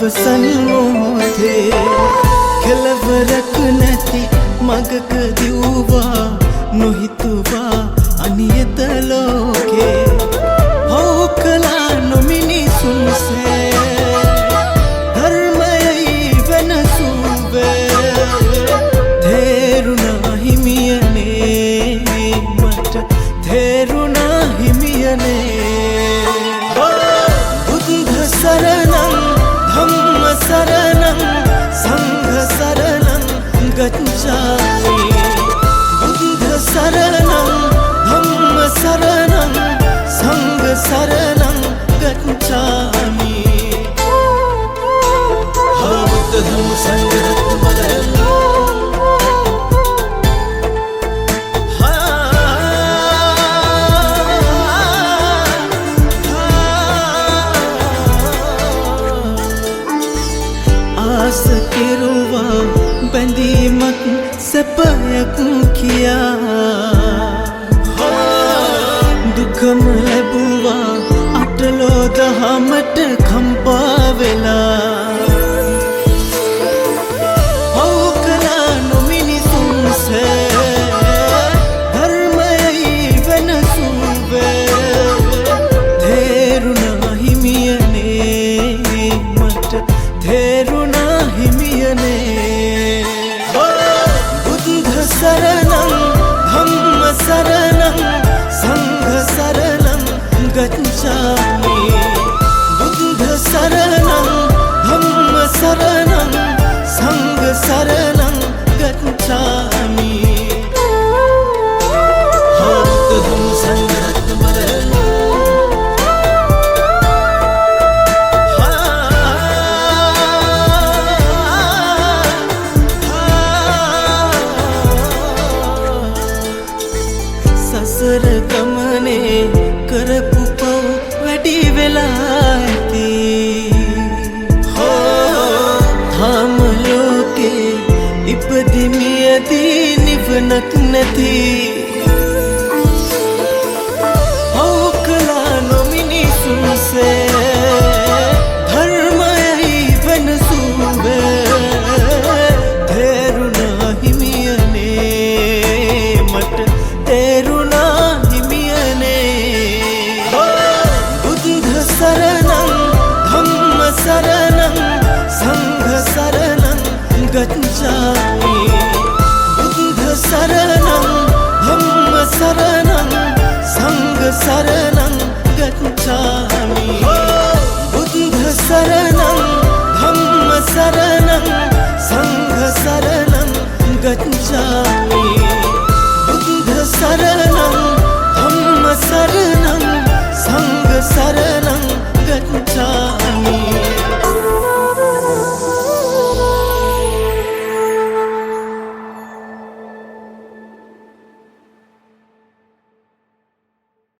අවසන් මොහොතේ කෙලවරක් නැති මගක දිව්වා නොහිතුවා අනියත ලෝකේ පව් කළා නොමිනිසුන්සේ ධර්මයයි වෙනසුවේ තේරුණා හිමියනේ මට තේරුණා හිමියනේ බුද්ධ සරණං ධම්ම සරණං සංඝ සරණං ගච්ඡාමි බුද්ධ සරණං ධම්ම සරණං සංඝ සරණං ගච්ඡාමි බුද්ධ ධම්ම සංඝ ආස කෙරුවා බැඳීමක් සැපයක් කියා දුකම ලැබුවා අටලෝ දහමට කම්පා වෙලා පව් කළා නොමිනිසුන්සේ ධර්මයයි වෙනසුවේ තේරුණා හිමියනේ මට තේරුණා හිමියනේ බුද්ධ සරණං ධම්ම සරණං සංඝ සරණං ගච්ඡාමි බුද්ධ සරණං ධම්ම සරණං සංඝ සරණං ගච්ඡාමි බුද්ධ ධම්ම සංඝ සසර ගමනේ කරපු පව් වැඩි වෙලා ඇති ධම්ම ලෝකේ ඉපදිමියදී නිවනක් නැති පව් කළා නොමිනිසුන්සේ ධර්මයයි වෙනසුවේ තේරුණා හිමියනේ මට තේරුණා සරණං ධම්ම සරණං සංඝ සරණං ගච්ඡාමි බුද්ධ සරණං ධම්ම සරණං සංඝ සරණං ගච්ඡාමි බුද්ධ සරණං ධම්ම සරණං සංඝ සරණං